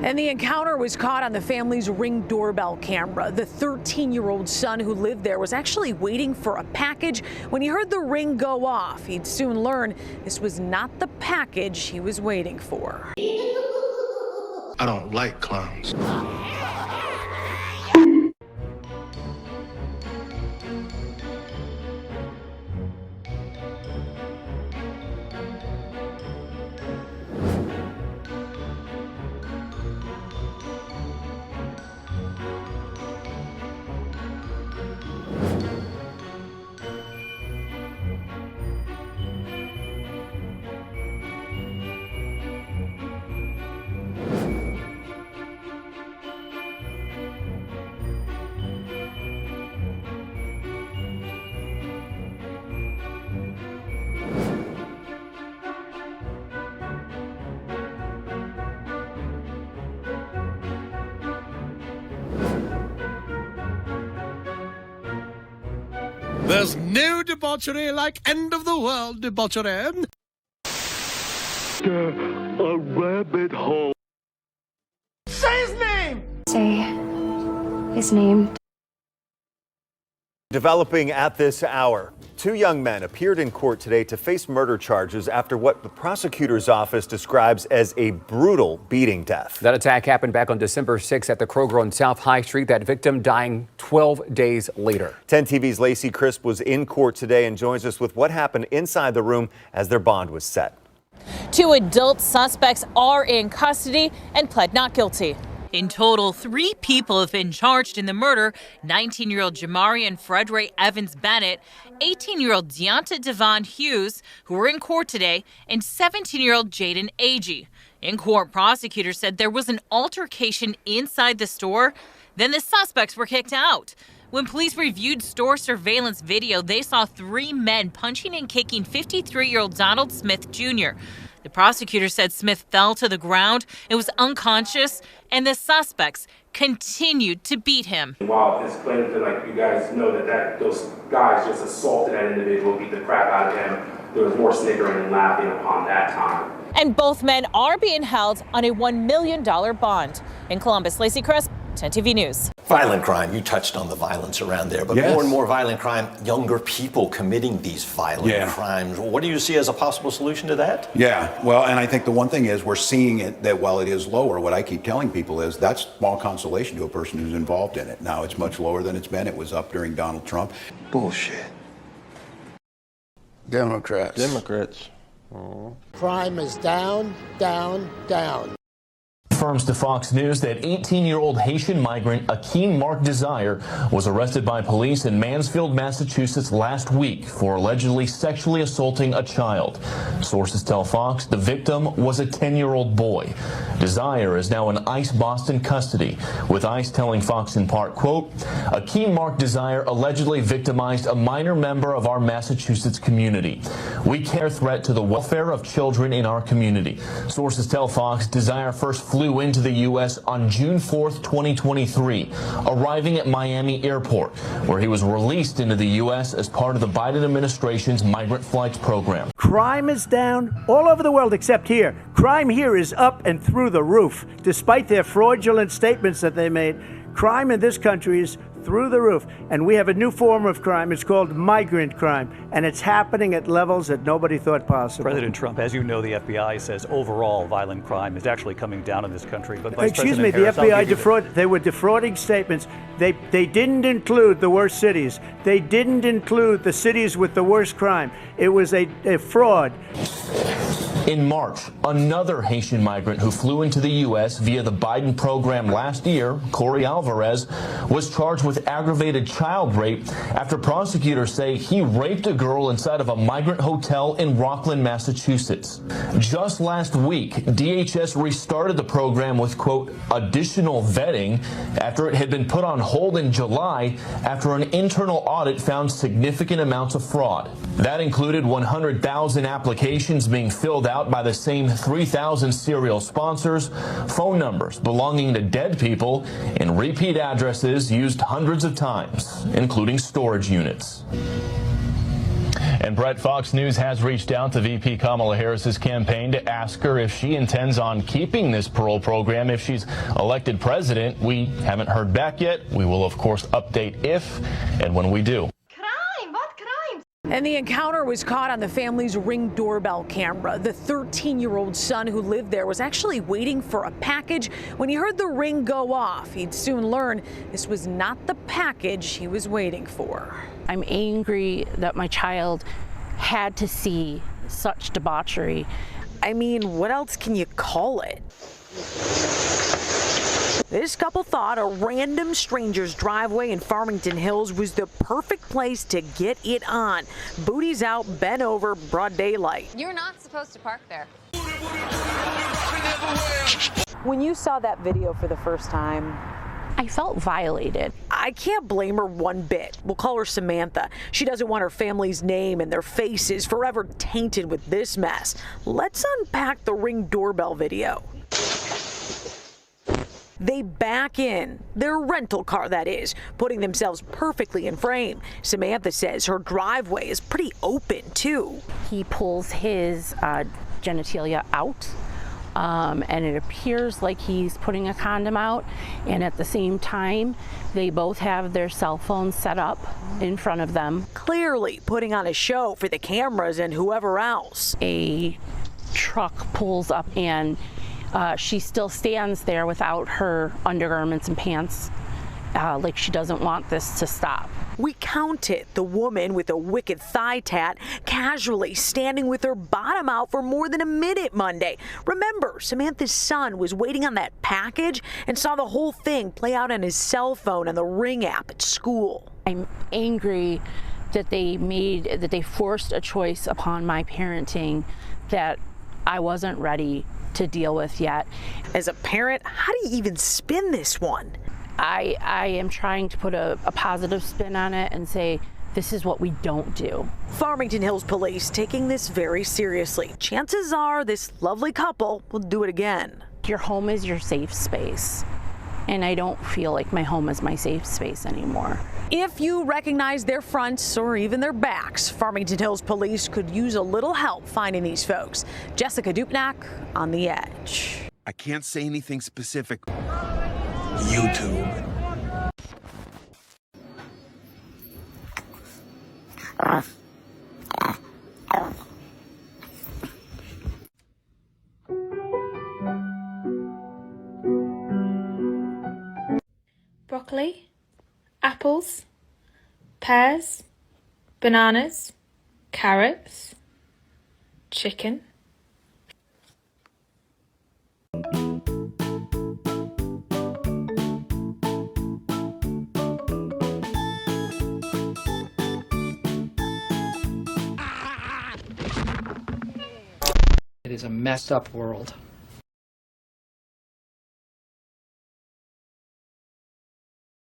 And the encounter was caught on the family's Ring doorbell camera. The 13-year-old son who lived there was actually waiting for a package when he heard the ring go off. He'd soon learn this was not the package he was waiting for. I don't like clowns. There's no debauchery like end-of-the-world debauchery. A rabbit hole. Say his name! Say his name. Developing at this hour, two young men appeared in court today to face murder charges after what the prosecutor's office describes as a brutal beating death. That attack happened back on December 6th at the Kroger on South High Street, that victim dying 12 days later. 10 TV's Lacey Crisp was in court today and joins us with what happened inside the room as their bond was set. Two adult suspects are in custody and pled not guilty. In total, 3 people have been charged in the murder: 19-year-old Jamarian Fredray Evans Bennett, 18-year-old Deonta Devon Hughes, who were in court today, and 17-year-old Jaden Agee. In court, prosecutors said there was an altercation inside the store. Then the suspects were kicked out. When police reviewed store surveillance video, they saw 3 men punching and kicking 53-year-old Donald Smith Jr. The prosecutor said Smith fell to the ground and was unconscious, and the suspects continued to beat him. While it's claimed that, like, you guys know that those guys just assaulted that individual, beat the crap out of him, there was more sniggering and laughing upon that time. And both men are being held on a $1 million bond. In Columbus, Lacey Crisp, 10 TV News. Violent crime, you touched on the violence around there, but more and more violent crime, younger people committing these violent crimes. What do you see as a possible solution to that? Yeah, well, and I think the one thing is we're seeing it that while it is lower, what I keep telling people is that's small consolation to a person who's involved in it. Now it's much lower than it's been. It was up during Donald Trump. Bullshit. Democrats. Crime is down, down, down. Confirms to Fox News that 18-year-old Haitian migrant Akeem Mark Desire was arrested by police in Mansfield, Massachusetts last week for allegedly sexually assaulting a child. Sources tell Fox the victim was a 10-year-old boy. Desire is now in ICE Boston custody, with ICE telling Fox in part, quote, Akeem Mark Desire allegedly victimized a minor member of our Massachusetts community. We carry a threat to the welfare of children in our community. Sources tell Fox Desire first flew into the U.S. on June 4th, 2023, arriving at Miami Airport, where he was released into the U.S. as part of the Biden administration's migrant flights program. Crime is down all over the world except here. Crime here is up and through the roof. Despite their fraudulent statements that they made, crime in this country is through the roof. And we have a new form of crime. It's called migrant crime. And it's happening at levels that nobody thought possible. President Trump, as you know, the FBI says overall violent crime is actually coming down in this country. But excuse me, the FBI they were defrauding statements. They didn't include the worst cities. They didn't include the cities with the worst crime. It was a fraud. In March, another Haitian migrant who flew into the U.S. via the Biden program last year, Corey Alvarez, was charged with aggravated child rape after prosecutors say he raped a girl inside of a migrant hotel in Rockland, Massachusetts. Just last week, DHS restarted the program with, quote, additional vetting after it had been put on hold in July after an internal audit found significant amounts of fraud. That included 100,000 applications being filled out by the same 3,000 serial sponsors, phone numbers belonging to dead people, and repeat addresses used hundreds of times, including storage units. And Brett, Fox News has reached out to VP Kamala Harris's campaign to ask her if she intends on keeping this parole program if she's elected president. We haven't heard back yet. We will, of course, update if and when we do. And the encounter was caught on the family's Ring doorbell camera. The 13-year-old son who lived there was actually waiting for a package. When he heard the ring go off, he'd soon learn this was not the package he was waiting for. I'm angry that my child had to see such debauchery. I mean, what else can you call it? This couple thought a random stranger's driveway in Farmington Hills was the perfect place to get it on. Booties out, bent over, broad daylight. You're not supposed to park there. When you saw that video for the first time, I felt violated. I can't blame her one bit. We'll call her Samantha. She doesn't want her family's name and their faces forever tainted with this mess. Let's unpack the Ring doorbell video. They back in, their rental car that is, putting themselves perfectly in frame. Samantha says her driveway is pretty open too. He pulls his genitalia out, and it appears like he's putting a condom out, and at the same time, they both have their cell phones set up in front of them. Clearly putting on a show for the cameras and whoever else. A truck pulls up and she still stands there without her undergarments and pants, like she doesn't want this to stop. We counted the woman with a wicked thigh tat casually standing with her bottom out for more than a minute Monday. Remember, Samantha's son was waiting on that package and saw the whole thing play out on his cell phone and the Ring app at school. I'm angry that they forced a choice upon my parenting that I wasn't ready to deal with yet. As a parent, how do you even spin this one? I am trying to put a positive spin on it and say, this is what we don't do. Farmington Hills Police taking this very seriously. Chances are this lovely couple will do it again. Your home is your safe space, and I don't feel like my home is my safe space anymore. If you recognize their fronts or even their backs, Farmington Hills Police could use a little help finding these folks. Jessica Dupnack on The Edge. I can't say anything specific. YouTube. Broccoli, apples, pears, bananas, carrots, chicken. It is a messed up world.